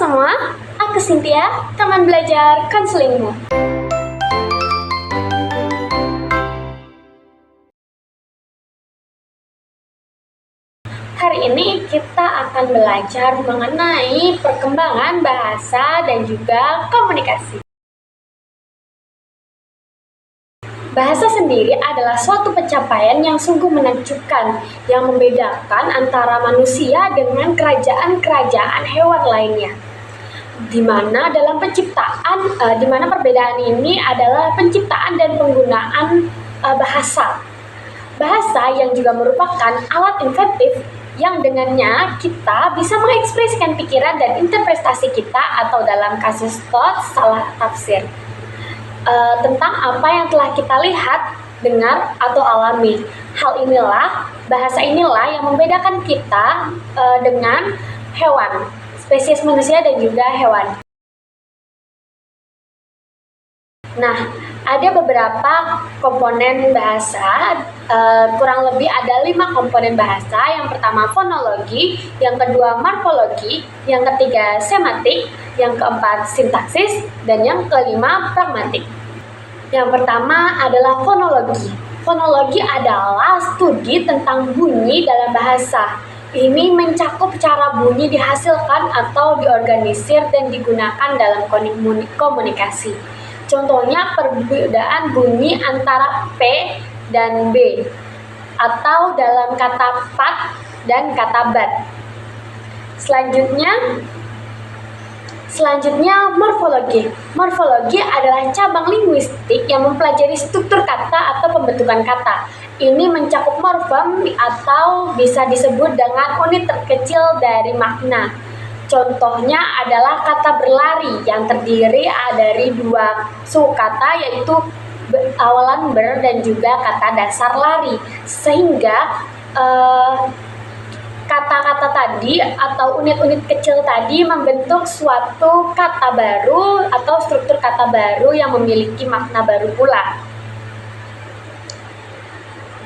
semua, aku Cynthia, teman belajar konselingmu. Hari ini kita akan belajar mengenai perkembangan bahasa dan juga komunikasi. Bahasa sendiri adalah suatu pencapaian yang sungguh menakjubkan, yang membedakan antara manusia dengan kerajaan-kerajaan hewan lainnya. Di mana perbedaan ini adalah penciptaan dan penggunaan bahasa. Bahasa yang juga merupakan alat inventif yang dengannya kita bisa mengekspresikan pikiran dan interpretasi kita atau dalam kasus salah tafsir. Tentang apa yang telah kita lihat, dengar, atau alami. Bahasa inilah yang membedakan kita dengan hewan, spesies manusia dan juga hewan. Nah, ada beberapa komponen bahasa, kurang lebih ada 5 komponen bahasa. Yang pertama fonologi, yang kedua morfologi, yang ketiga semantik, yang keempat sintaksis, dan yang kelima pragmatik. Yang pertama adalah fonologi. Fonologi adalah studi tentang bunyi dalam bahasa. Ini mencakup cara bunyi dihasilkan atau diorganisir dan digunakan dalam komunikasi. Contohnya perbedaan bunyi antara P dan B, atau dalam kata pat dan kata bat. Selanjutnya morfologi. Morfologi adalah cabang linguistik yang mempelajari struktur kata atau pembentukan kata. Ini mencakup morfem atau bisa disebut dengan unit terkecil dari makna. Contohnya adalah kata berlari yang terdiri dari 2 suku kata, yaitu awalan ber dan juga kata dasar lari. Sehingga kata-kata tadi atau unit-unit kecil tadi membentuk suatu kata baru atau struktur kata baru yang memiliki makna baru pula.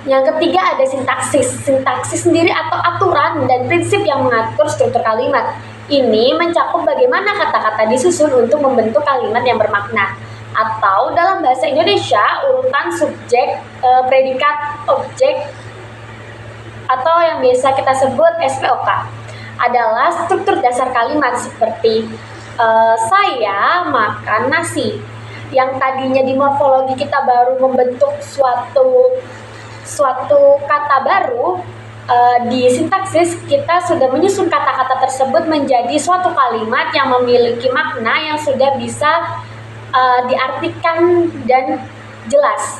Yang ketiga ada sintaksis. Sintaksis sendiri atau aturan dan prinsip yang mengatur struktur kalimat. Ini mencakup bagaimana kata-kata disusun untuk membentuk kalimat yang bermakna. Atau dalam bahasa Indonesia, urutan subjek, predikat, objek, atau yang biasa kita sebut SPOK adalah struktur dasar kalimat seperti saya makan nasi. Yang tadinya di morfologi kita baru membentuk suatu kata baru, di sintaksis kita sudah menyusun kata-kata tersebut menjadi suatu kalimat yang memiliki makna yang sudah bisa diartikan dan jelas.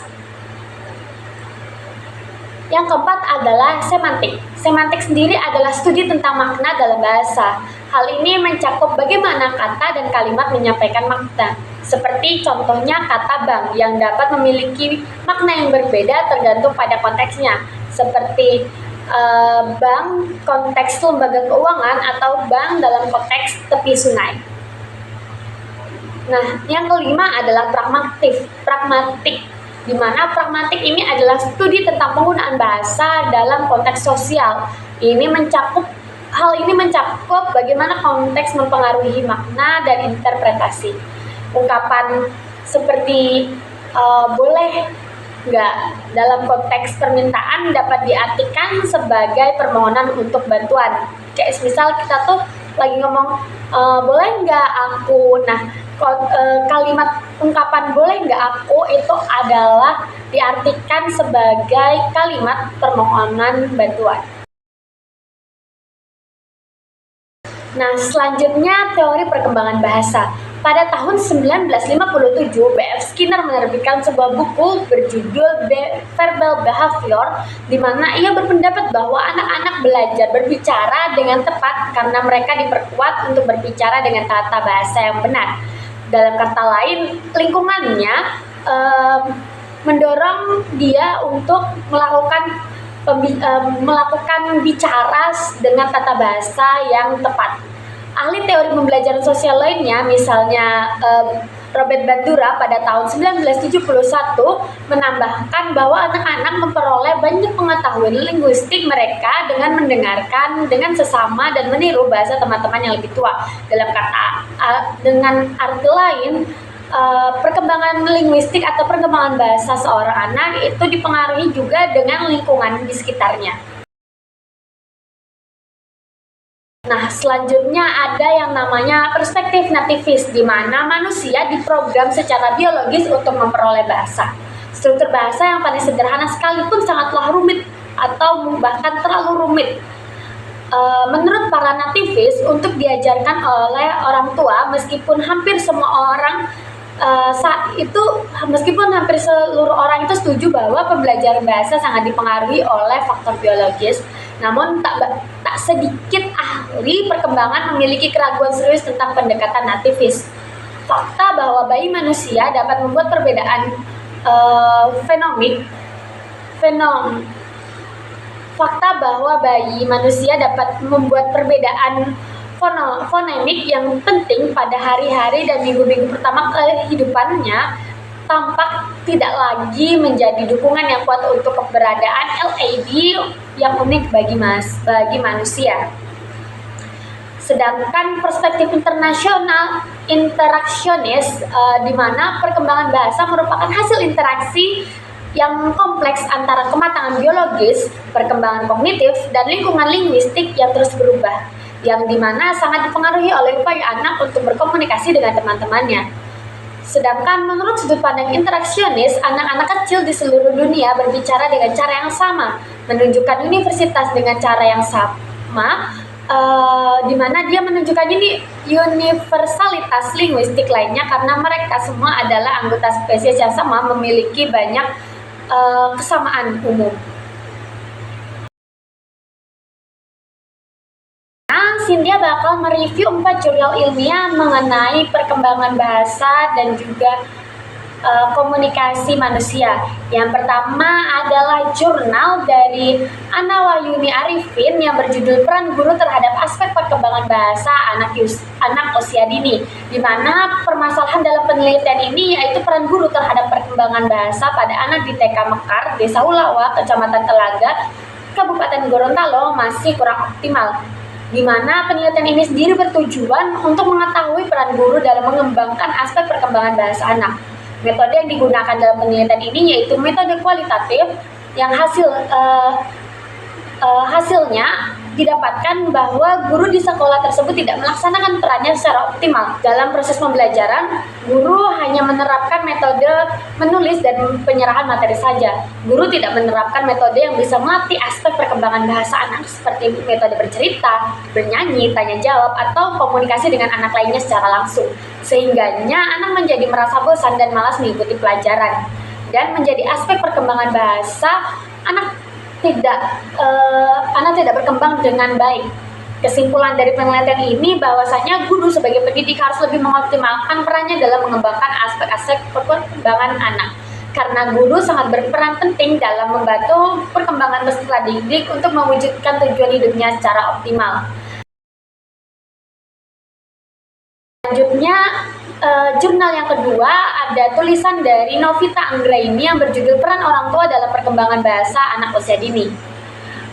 Yang keempat adalah semantik. Semantik sendiri adalah studi tentang makna dalam bahasa. Hal ini mencakup bagaimana kata dan kalimat menyampaikan makna. Seperti contohnya kata bank yang dapat memiliki makna yang berbeda tergantung pada konteksnya. Seperti bank konteks lembaga keuangan atau bank dalam konteks tepi sungai. Nah, yang kelima adalah pragmatik, di mana pragmatik ini adalah studi tentang penggunaan bahasa dalam konteks sosial. Hal ini mencakup bagaimana konteks mempengaruhi makna dan interpretasi. Ungkapan seperti boleh nggak dalam konteks permintaan dapat diartikan sebagai permohonan untuk bantuan. Kayak misal kita tuh lagi ngomong boleh nggak aku. Nah, kalimat ungkapan boleh nggak aku itu adalah diartikan sebagai kalimat permohonan bantuan. Nah, selanjutnya teori perkembangan bahasa. Pada tahun 1957, B.F. Skinner menerbitkan sebuah buku berjudul Verbal Behavior, di mana ia berpendapat bahwa anak-anak belajar berbicara dengan tepat karena mereka diperkuat untuk berbicara dengan tata bahasa yang benar. Dalam kata lain, lingkungannya mendorong dia untuk melakukan bicara dengan tata bahasa yang tepat. Ahli teori pembelajaran sosial lainnya, misalnya Robert Bandura pada tahun 1971 menambahkan bahwa anak-anak memperoleh banyak pengetahuan linguistik mereka dengan mendengarkan dengan sesama dan meniru bahasa teman-teman yang lebih tua. Dengan arti lain, perkembangan linguistik atau perkembangan bahasa seorang anak itu dipengaruhi juga dengan lingkungan di sekitarnya. Nah, selanjutnya ada yang namanya perspektif nativis, di mana manusia diprogram secara biologis untuk memperoleh bahasa. Struktur bahasa yang paling sederhana sekalipun sangatlah rumit atau bahkan terlalu rumit. Menurut para nativis, untuk diajarkan oleh orang tua, meskipun hampir seluruh orang itu setuju bahwa pembelajaran bahasa sangat dipengaruhi oleh faktor biologis, namun tak sedikit ahli perkembangan memiliki keraguan serius tentang pendekatan nativis. Fakta bahwa bayi manusia dapat membuat perbedaan Fakta bahwa bayi manusia dapat membuat perbedaan fonemik yang penting pada hari-hari dan minggu-minggu pertama kehidupannya tampak tidak lagi menjadi dukungan yang kuat untuk keberadaan LAD yang unik bagi manusia. Sedangkan perspektif internasional interaksionis, di mana perkembangan bahasa merupakan hasil interaksi yang kompleks antara kematangan biologis, perkembangan kognitif, dan lingkungan linguistik yang terus berubah, yang dimana sangat dipengaruhi oleh upaya anak untuk berkomunikasi dengan teman-temannya. Sedangkan menurut sudut pandang interaksionis, anak-anak kecil di seluruh dunia berbicara dengan cara yang sama, menunjukkan universitas dengan cara yang sama, di mana dia menunjukkan ini universalitas linguistik lainnya karena mereka semua adalah anggota spesies yang sama, memiliki banyak kesamaan umum. Cynthia bakal mereview 4 jurnal ilmiah mengenai perkembangan bahasa dan juga komunikasi manusia. Yang pertama adalah jurnal dari Ana Wahyuni Arifin yang berjudul Peran Guru Terhadap Aspek Perkembangan Bahasa Anak Usia Dini, di mana permasalahan dalam penelitian ini yaitu peran guru terhadap perkembangan bahasa pada anak di TK Mekar, Desa Ulawa, Kecamatan Telaga, Kabupaten Gorontalo masih kurang optimal, di mana penelitian ini sendiri bertujuan untuk mengetahui peran guru dalam mengembangkan aspek perkembangan bahasa anak. Metode yang digunakan dalam penelitian ini yaitu metode kualitatif yang hasilnya didapatkan bahwa guru di sekolah tersebut tidak melaksanakan perannya secara optimal. Dalam proses pembelajaran, guru hanya menerapkan metode menulis dan penyerahan materi saja. Guru tidak menerapkan metode yang bisa melatih aspek perkembangan bahasa anak seperti metode bercerita, bernyanyi, tanya jawab, atau komunikasi dengan anak lainnya secara langsung. Sehingganya anak menjadi merasa bosan dan malas mengikuti pelajaran. Dan menjadi aspek perkembangan bahasa, anak tidak berkembang dengan baik. Kesimpulan dari penelitian ini bahwasanya guru sebagai pendidik harus lebih mengoptimalkan perannya dalam mengembangkan aspek-aspek perkembangan anak, karena guru sangat berperan penting dalam membantu perkembangan peserta didik untuk mewujudkan tujuan hidupnya secara optimal. Selanjutnya, jurnal yang kedua ada tulisan dari Novita Anggraini yang berjudul Peran Orang Tua dalam Perkembangan Bahasa Anak Usia Dini.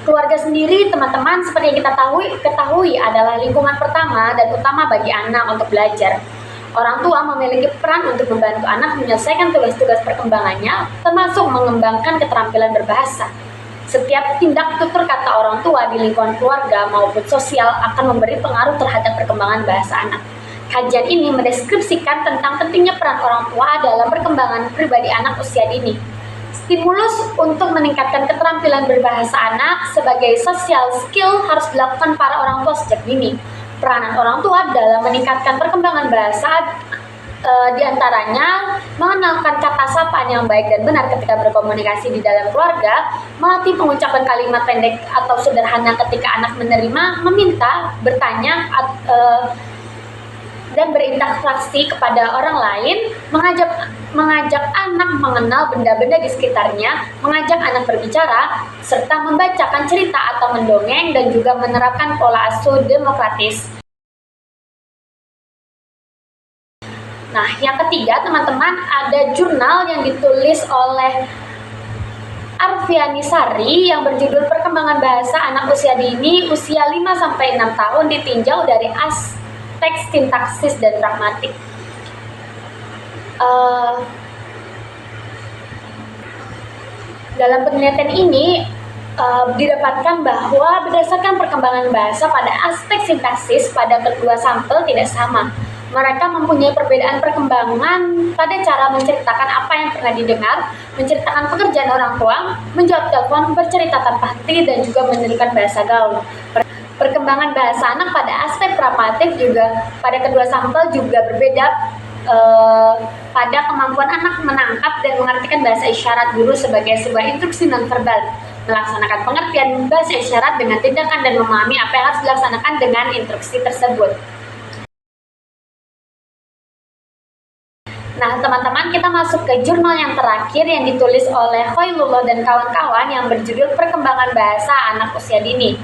Keluarga sendiri, teman-teman, seperti yang kita ketahui adalah lingkungan pertama dan utama bagi anak untuk belajar. Orang tua memiliki peran untuk membantu anak menyelesaikan tugas-tugas perkembangannya, termasuk mengembangkan keterampilan berbahasa. Setiap tindak tutur kata orang tua di lingkungan keluarga maupun sosial akan memberi pengaruh terhadap perkembangan bahasa anak. Kajian ini mendeskripsikan tentang pentingnya peran orang tua dalam perkembangan pribadi anak usia dini. Stimulus untuk meningkatkan keterampilan berbahasa anak sebagai social skill harus dilakukan para orang tua sejak dini. Peranan orang tua dalam meningkatkan perkembangan bahasa diantaranya mengenalkan kata sapaan yang baik dan benar ketika berkomunikasi di dalam keluarga, melatih pengucapan kalimat pendek atau sederhana ketika anak menerima, meminta, bertanya, dan berinteraksi kepada orang lain, mengajak anak mengenal benda-benda di sekitarnya, mengajak anak berbicara, serta membacakan cerita atau mendongeng, dan juga menerapkan pola asuh demokratis. Nah, yang ketiga teman-teman ada jurnal yang ditulis oleh Arfiani Sari yang berjudul Perkembangan Bahasa Anak Usia Dini Usia 5-6 tahun ditinjau dari aspek sintaksis dan pragmatik. Dalam penelitian ini didapatkan bahwa berdasarkan perkembangan bahasa pada aspek sintaksis pada kedua sampel tidak sama. Mereka mempunyai perbedaan perkembangan pada cara menceritakan apa yang pernah didengar, menceritakan pekerjaan orang tua, menjawab telepon, bercerita tanpa henti, dan juga menerikan bahasa gaul. Perkembangan bahasa anak pada aspek pragmatik juga pada kedua sampel juga berbeda pada kemampuan anak menangkap dan mengartikan bahasa isyarat guru sebagai sebuah instruksi nonverbal, melaksanakan pengertian bahasa isyarat dengan tindakan dan memahami apa yang harus dilaksanakan dengan instruksi tersebut. Nah, teman-teman, kita masuk ke jurnal yang terakhir yang ditulis oleh Khoilullah dan kawan-kawan yang berjudul Perkembangan Bahasa Anak Usia Dini.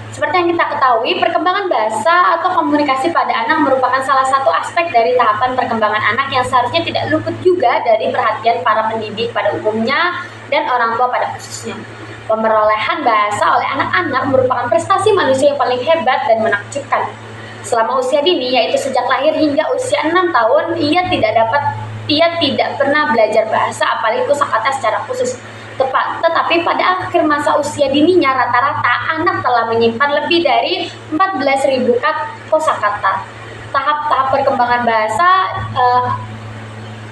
Seperti yang kita ketahui, perkembangan bahasa atau komunikasi pada anak merupakan salah satu aspek dari tahapan perkembangan anak yang seharusnya tidak luput juga dari perhatian para pendidik pada umumnya dan orang tua pada khususnya. Pemerolehan bahasa oleh anak-anak merupakan prestasi manusia yang paling hebat dan menakjubkan. Selama usia dini, yaitu sejak lahir hingga usia 6 tahun, ia tidak pernah belajar bahasa, apalagi kosakata secara khusus. Tetapi pada akhir masa usia dininya, rata-rata anak telah menyimpan lebih dari 14.000 kosakata. Tahap-tahap perkembangan bahasa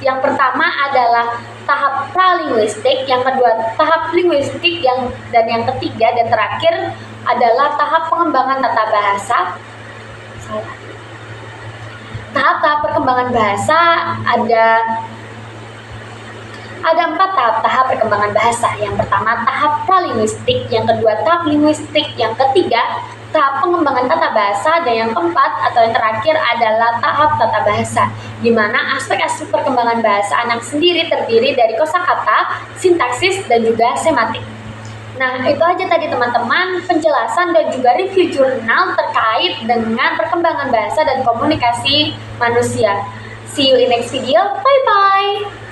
yang pertama adalah tahap pralinguistik, yang kedua tahap linguistik, dan yang ketiga dan terakhir adalah tahap pengembangan tata bahasa. Tahap-tahap perkembangan bahasa ada 4 tahap perkembangan bahasa. Yang pertama tahap pralinguistik, yang kedua tahap linguistik, yang ketiga tahap pengembangan tata bahasa, dan yang keempat atau yang terakhir adalah tahap tata bahasa, di mana aspek-aspek perkembangan bahasa anak sendiri terdiri dari kosakata, sintaksis, dan juga sematik. Nah, itu aja tadi teman-teman penjelasan dan juga review jurnal terkait dengan perkembangan bahasa dan komunikasi manusia. See you in next video. Bye-bye.